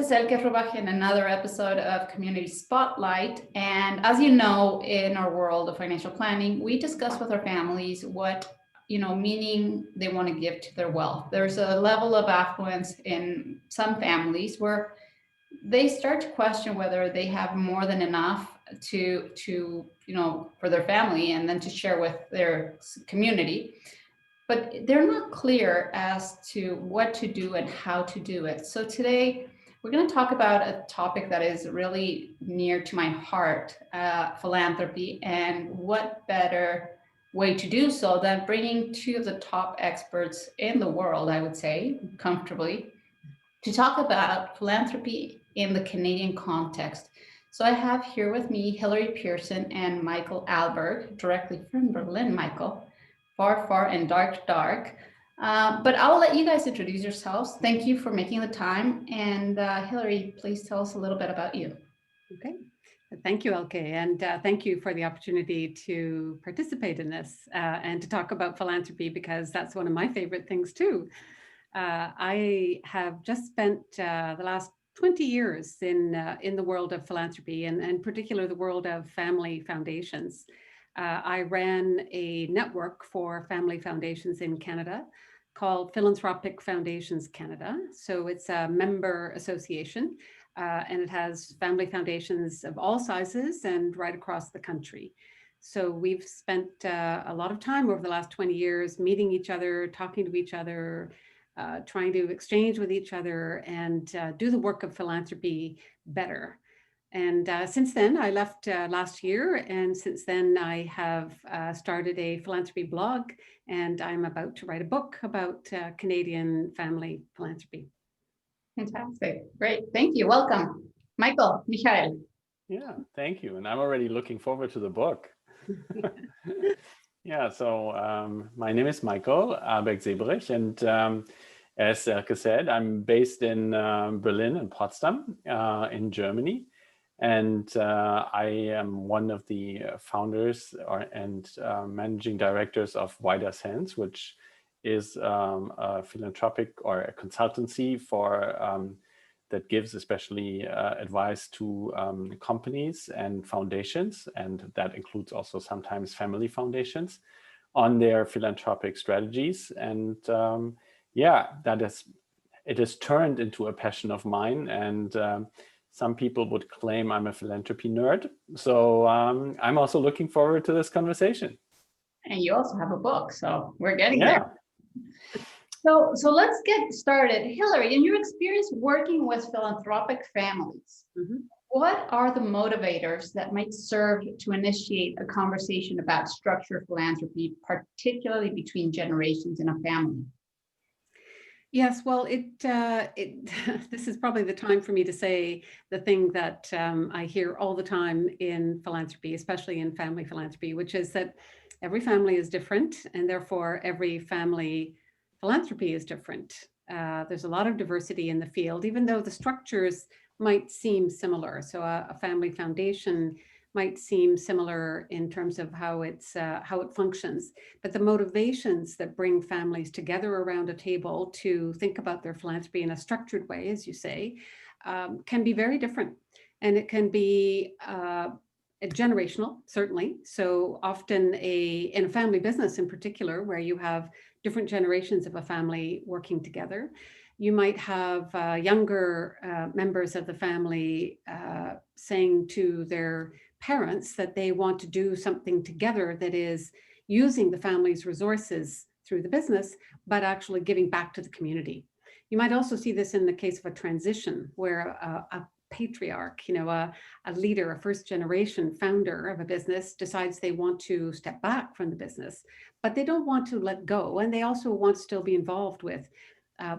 is Elke Rubach in another episode of Community Spotlight. And as you know, in our world of financial planning, we discuss with our families what meaning they want to give to their wealth. There's a level of affluence in some families where they start to question whether they have more than enough to for their family and then to share with their community. But they're not clear as to what to do and how to do it. So today we're going to talk about a topic that is really near to my heart, philanthropy, and what better way to do so than bringing two of the top experts in the world, I would say, comfortably, to talk about philanthropy in the Canadian context. So I have here with me Hilary Pearson and Michael Alberg, directly from Berlin. Michael, far and dark. But I'll let you guys introduce yourselves. Thank you for making the time. And Hilary, please tell us a little bit about you. Okay. Thank you, Elke, and thank you for the opportunity to participate in this and to talk about philanthropy, because that's one of my favorite things too. I have just spent the last 20 years in the world of philanthropy, and in particular the world of family foundations. I ran a network for family foundations in Canada called Philanthropic Foundations Canada. So it's a member association, and it has family foundations of all sizes and right across the country. So we've spent a lot of time over the last 20 years meeting each other, talking to each other, trying to exchange with each other and do the work of philanthropy better. And since then, I left last year, and since then I have started a philanthropy blog, and I'm about to write a book about Canadian family philanthropy. Fantastic. Great. Thank you. Welcome. Michael, Michael. Yeah, thank you. And I'm already looking forward to the book. Yeah, so my name is Michael Alberg-Seberich, and as Elke said, I'm based in Berlin and Potsdam in Germany. And I am one of the founders and managing directors of Wider Sense, which is a philanthropic or a consultancy for that gives especially advice to companies and foundations, and that includes also sometimes family foundations on their philanthropic strategies. And yeah, it has turned into a passion of mine, and some people would claim I'm a philanthropy nerd. So I'm also looking forward to this conversation. And you also have a book, so we're getting there. So let's get started. Hilary, in your experience working with philanthropic families, what are the motivators that might serve to initiate a conversation about structured philanthropy, particularly between generations in a family? Yes, well, this is probably the time for me to say the thing that I hear all the time in philanthropy, especially in family philanthropy, which is that every family is different, and therefore every family philanthropy is different. There's a lot of diversity in the field, even though the structures might seem similar. So a family foundation might seem similar in terms of how it functions, but the motivations that bring families together around a table to think about their philanthropy in a structured way, as you say, can be very different, and it can be generational, certainly. So often in a family business in particular, where you have different generations of a family working together, you might have younger members of the family saying to their parents that they want to do something together that is using the family's resources through the business, but actually giving back to the community. You might also see this in the case of a transition where a patriarch, a leader, a first generation founder of a business decides they want to step back from the business, but they don't want to let go. And they also want to still be involved with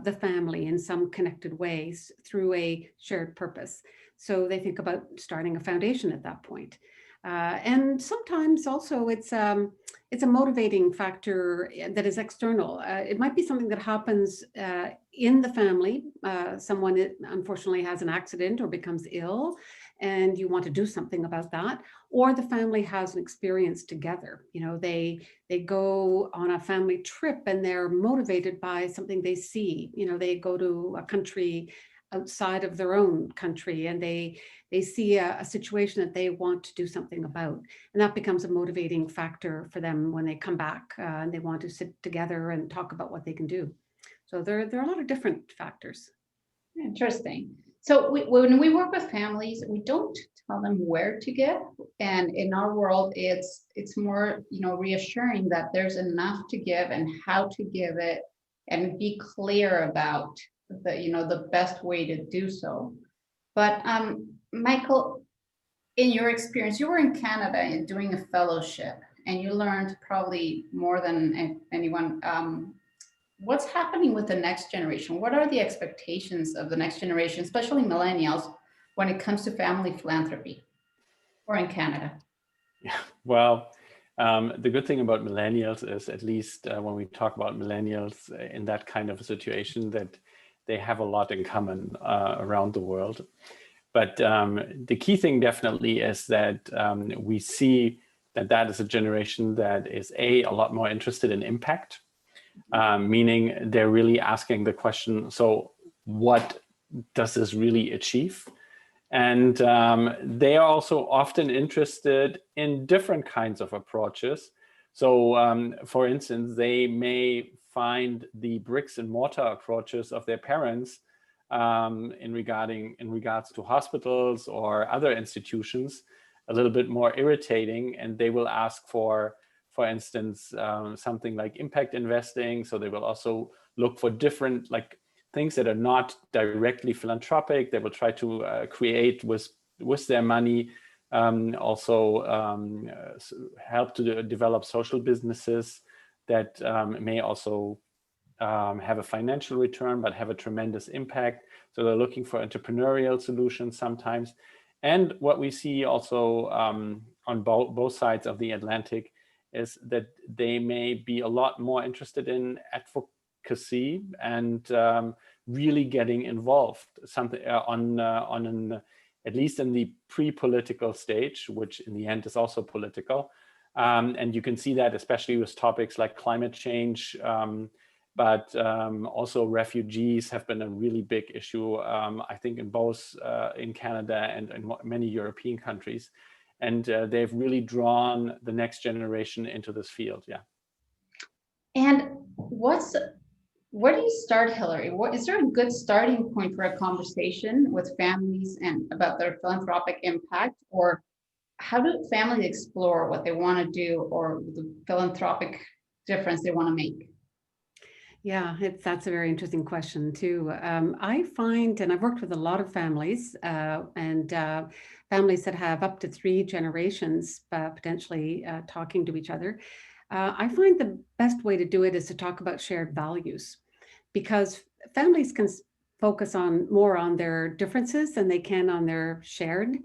the family in some connected ways through a shared purpose. So they think about starting a foundation at that point. And sometimes also it's a motivating factor that is external. It might be something that happens in the family. Someone unfortunately has an accident or becomes ill, and you want to do something about that. Or the family has an experience together. They go on a family trip and they're motivated by something they see. They go to a country outside of their own country, and they see a situation that they want to do something about. And that becomes a motivating factor for them when they come back and they want to sit together and talk about what they can do. So there are a lot of different factors. Interesting. So when we work with families, we don't tell them where to give, and in our world, it's more, reassuring that there's enough to give and how to give it, and be clear about the best way to do so. But Michael, in your experience, you were in Canada and doing a fellowship, and you learned probably more than anyone. What's happening with the next generation? What are the expectations of the next generation, especially millennials, when it comes to family philanthropy, or in Canada? Yeah, well, the good thing about millennials is, at least when we talk about millennials in that kind of a situation, that they have a lot in common around the world. But the key thing definitely is that we see that is a generation that is a lot more interested in impact. Meaning they're really asking the question, so what does this really achieve? And they are also often interested in different kinds of approaches. So for instance, they may find the bricks and mortar approaches of their parents in regards to hospitals or other institutions a little bit more irritating, and they will ask for instance, something like impact investing. So they will also look for different things that are not directly philanthropic. They will try to create with their money, also help to develop social businesses that may also have a financial return, but have a tremendous impact. So they're looking for entrepreneurial solutions sometimes. And what we see also on both sides of the Atlantic is that they may be a lot more interested in advocacy and really getting involved, something at least in the pre-political stage, which in the end is also political. And you can see that especially with topics like climate change, but also refugees have been a really big issue, I think, in both in Canada and in many European countries. And they've really drawn the next generation into this field. Yeah. And where do you start, Hilary? Is there a good starting point for a conversation with families and about their philanthropic impact, or how do families explore what they want to do or the philanthropic difference they want to make? Yeah, that's a very interesting question too. I find, and I've worked with a lot of families and families that have up to 3 generations potentially talking to each other. I find the best way to do it is to talk about shared values, because families can focus more on their differences than they can on their shared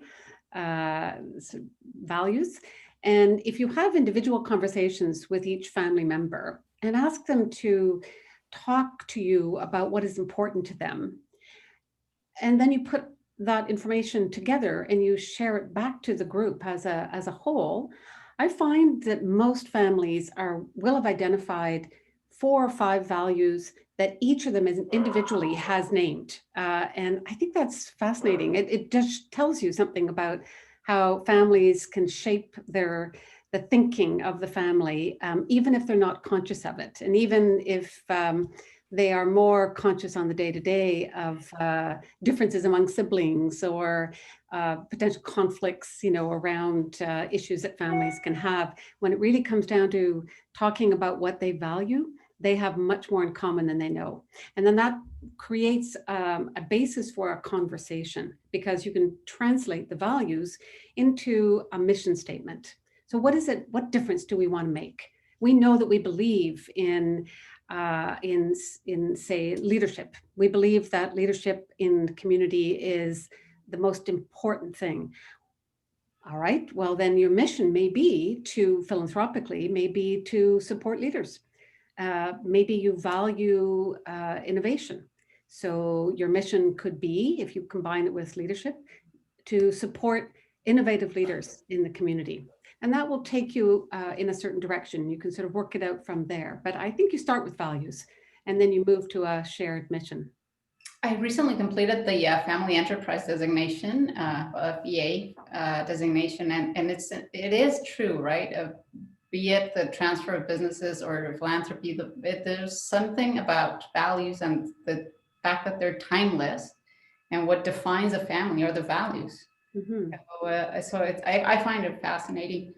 values. And if you have individual conversations with each family member and ask them to talk to you about what is important to them, and then you put that information together and you share it back to the group as a whole, I find that most families will have identified 4 or 5 values that each of them individually has named. And I think that's fascinating. It just tells you something about how families can shape the thinking of the family, even if they're not conscious of it. And even if they are more conscious on the day-to-day of differences among siblings or potential conflicts, around issues that families can have, when it really comes down to talking about what they value, they have much more in common than they know. And then that creates a basis for a conversation, because you can translate the values into a mission statement. So what is it? What difference do we want to make? We know that we believe in say, leadership. We believe that leadership in the community is the most important thing. All right, well, then your mission may be to philanthropically, maybe to support leaders. Maybe you value innovation. So your mission could be, if you combine it with leadership, to support innovative leaders in the community. And that will take you in a certain direction. You can sort of work it out from there. But I think you start with values and then you move to a shared mission. I recently completed the Family Enterprise designation, VA designation, and it is true, right? Be it the transfer of businesses or philanthropy, there's something about values and the fact that they're timeless, and what defines a family are the values. Mhm. I find it fascinating.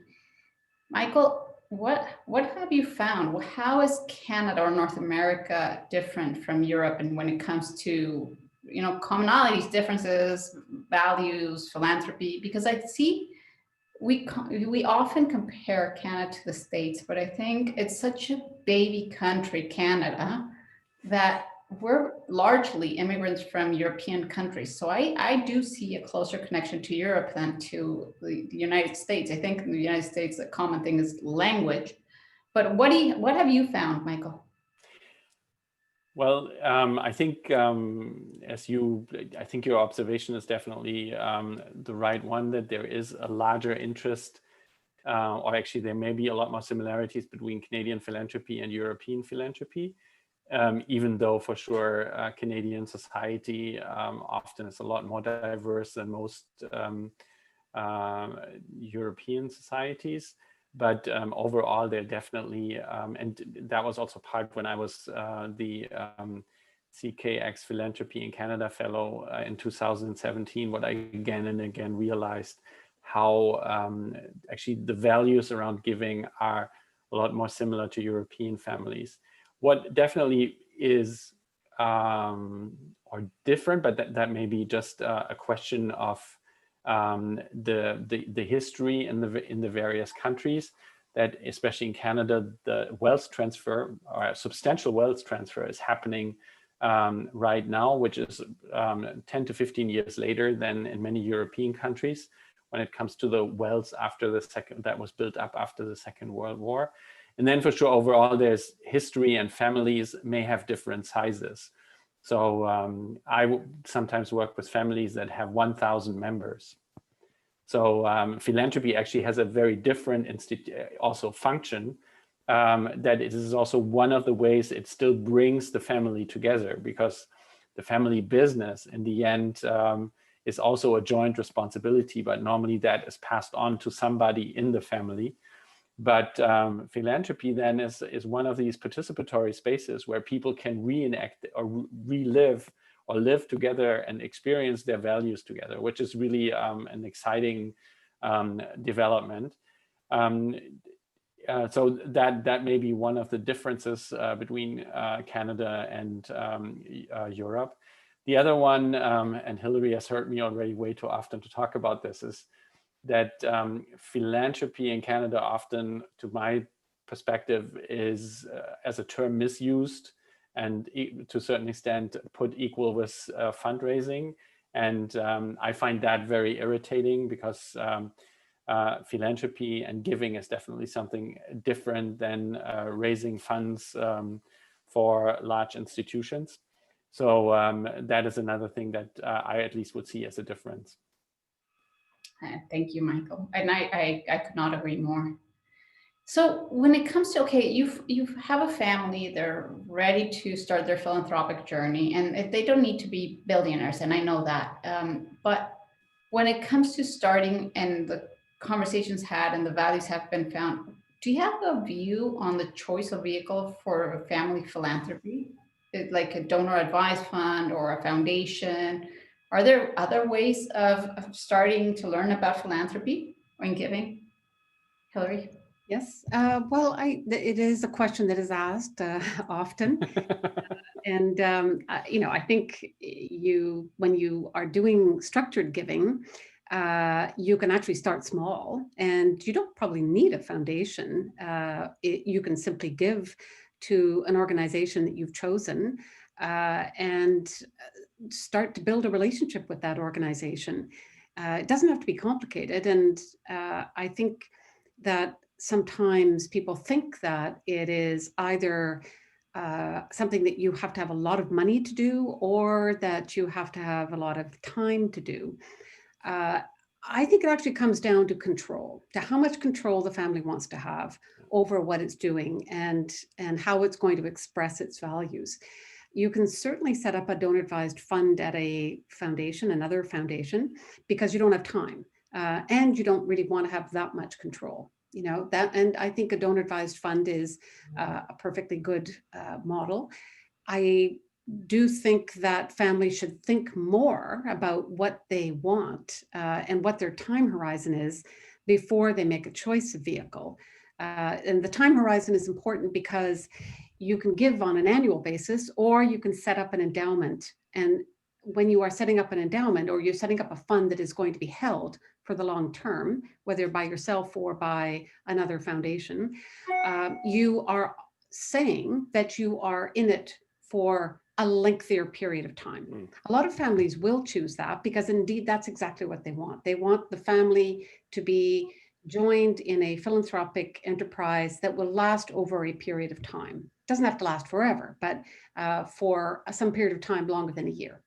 Michael, what have you found? Well, how is Canada or North America different from Europe, and when it comes to commonalities, differences, values, philanthropy? Because I see we often compare Canada to the States, but I think it's such a baby country, Canada, that we're largely immigrants from European countries. So I do see a closer connection to Europe than to the United States. I think in the United States, the common thing is language. But what have you found, Michael? Well, I think I think your observation is definitely the right one, that there is a larger interest, or actually there may be a lot more similarities between Canadian philanthropy and European philanthropy, even though for sure Canadian society often is a lot more diverse than most European societies. But overall, they're definitely, and that was also part when I was the CKX Philanthropy in Canada Fellow in 2017, what I again and again realized how actually the values around giving are a lot more similar to European families. What definitely is or different, but that may be just a question of the history in the various countries, that especially in Canada, the wealth transfer or substantial wealth transfer is happening right now, which is 10 to 15 years later than in many European countries when it comes to the wealth that was built up after the Second World War. And then for sure, overall, there's history, and families may have different sizes. So I sometimes work with families that have 1,000 members. So philanthropy actually has a very different also function, that it is also one of the ways it still brings the family together, because the family business in the end is also a joint responsibility, but normally that is passed on to somebody in the family. But philanthropy then is one of these participatory spaces where people can reenact or relive or live together and experience their values together, which is really an exciting development. So that may be one of the differences between Canada and Europe. The other one, and Hilary has heard me already way too often to talk about this, is that philanthropy in Canada often, to my perspective, is as a term misused, and to a certain extent put equal with fundraising. And I find that very irritating, because philanthropy and giving is definitely something different than raising funds for large institutions. So that is another thing that I at least would see as a difference. Thank you, Michael. And I could not agree more. So when it comes to, okay, you have a family, they're ready to start their philanthropic journey, and they don't need to be billionaires, and I know that. But when it comes to starting, and the conversations had and the values have been found, do you have a view on the choice of vehicle for a family philanthropy? Like a donor advised fund or a foundation? Are there other ways of starting to learn about philanthropy when giving? Hilary? Yes, well, it is a question that is asked often. And, I think when you are doing structured giving, you can actually start small, and you don't probably need a foundation. You can simply give to an organization that you've chosen and start to build a relationship with that organization. It doesn't have to be complicated. And I think that sometimes people think that it is either something that you have to have a lot of money to do, or that you have to have a lot of time to do. I think it actually comes down to control, to how much control the family wants to have over what it's doing and how it's going to express its values. You can certainly set up a donor advised fund at a foundation, another foundation, because you don't have time and you don't really want to have that much control. You know that, and I think a donor advised fund is a perfectly good model. I do think that families should think more about what they want and what their time horizon is before they make a choice of vehicle. And the time horizon is important because you can give on an annual basis, or you can set up an endowment. And when you are setting up an endowment, or you're setting up a fund that is going to be held for the long term, whether by yourself or by another foundation, you are saying that you are in it for a lengthier period of time. A lot of families will choose that because indeed that's exactly what they want. They want the family to be joined in a philanthropic enterprise that will last over a period of time. It doesn't have to last forever, but for some period of time longer than a year,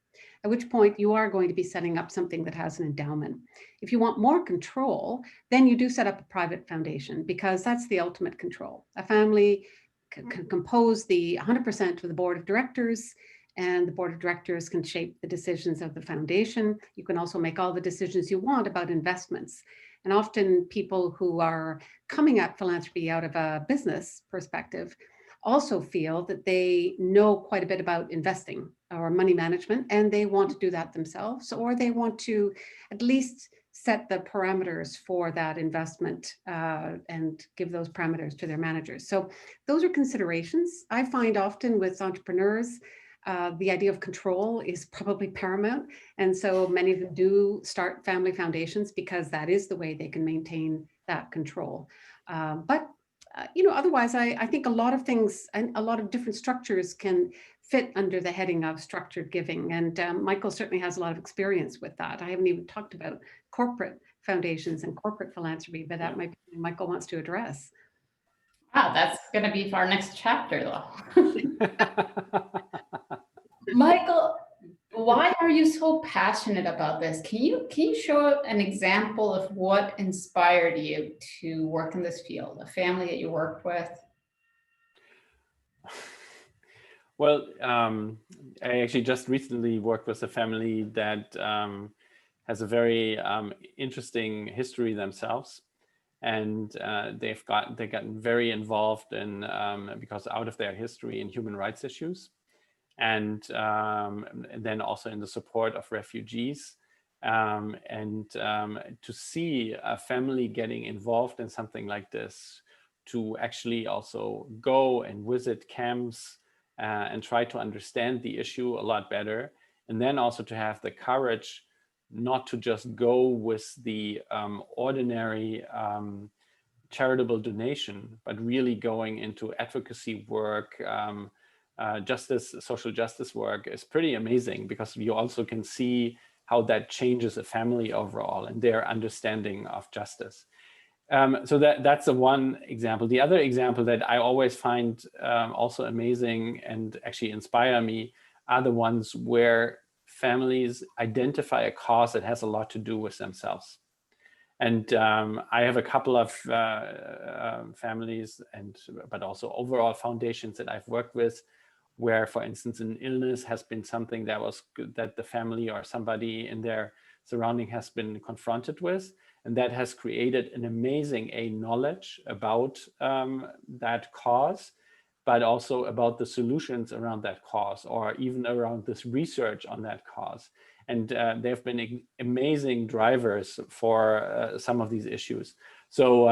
at which point you are going to be setting up something that has an endowment. If you want more control, then you do set up a private foundation, because that's the ultimate control. A family can compose the 100% of the board of directors, and the board of directors can shape the decisions of the foundation. You can also make all the decisions you want about investments. And often people who are coming at philanthropy out of a business perspective also feel that they know quite a bit about investing or money management, and they want to do that themselves, or they want to at least set the parameters for that investment and give those parameters to their managers. So those are considerations. I find often with entrepreneurs, the idea of control is probably paramount. And so many of them do start family foundations because that is the way they can maintain that control. But otherwise, I think a lot of things and a lot of different structures can fit under the heading of structured giving. And Michael certainly has a lot of experience with that. I haven't even talked about corporate foundations and corporate philanthropy, but that might be something Michael wants to address. Wow, that's going to be for our next chapter, though. Michael, why are you so passionate about this? Can you show an example of what inspired you to work in this field, a family that you worked with? Well, I actually just recently worked with a family that has a very interesting history themselves. And they've gotten very involved in, because out of their history, in human rights issues. And then also in the support of refugees. To see a family getting involved in something like this, to actually also go and visit camps and try to understand the issue a lot better. And then also to have the courage not to just go with the ordinary charitable donation, but really going into advocacy work, social justice work is pretty amazing, because you also can see how that changes a family overall and their understanding of justice. So that's the one example. The other example that I always find also amazing and actually inspire me are the ones where families identify a cause that has a lot to do with themselves. And I have a couple of families but also overall foundations that I've worked with, where, for instance, an illness has been something that the family or somebody in their surrounding has been confronted with, and that has created an amazing knowledge about that cause, but also about the solutions around that cause, or even around this research on that cause. And they've been amazing drivers for some of these issues. So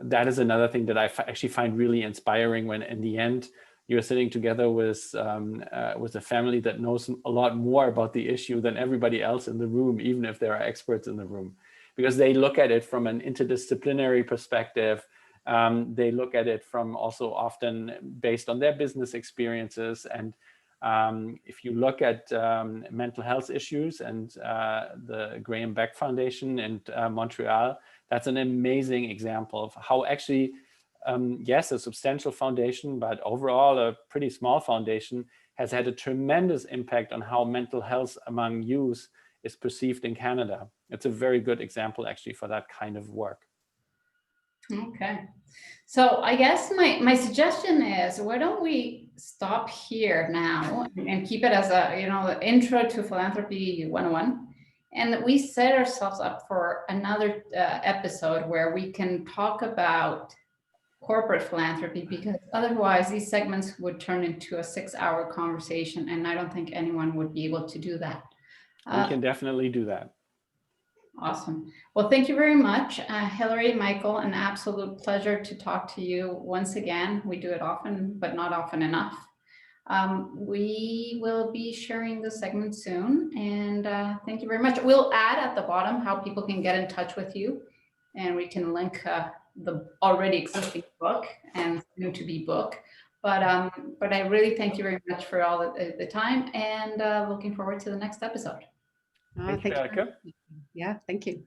that is another thing that I actually find really inspiring, when in the end you're sitting together with a family that knows a lot more about the issue than everybody else in the room, even if there are experts in the room, because they look at it from an interdisciplinary perspective. They look at it from also often based on their business experiences. And if you look at mental health issues and the Graham Beck Foundation in Montreal, that's an amazing example of how actually, yes, a substantial foundation, but overall a pretty small foundation, has had a tremendous impact on how mental health among youth is perceived in Canada. It's a very good example actually for that kind of work. Okay. So I guess my suggestion is, why don't we stop here now and keep it as a, the intro to Philanthropy 101. And we set ourselves up for another episode where we can talk about corporate philanthropy, because otherwise these segments would turn into a 6-hour conversation, and I don't think anyone would be able to do that. We can definitely do that. Awesome. Well, thank you very much, Hilary, Michael, an absolute pleasure to talk to you once again. We do it often, but not often enough. We will be sharing the segment soon, and thank you very much. We'll add at the bottom how people can get in touch with you, and we can link the already existing book and soon to be book. But I really thank you very much for all the time, and looking forward to the next episode. Thank you, Elke. Yeah, thank you.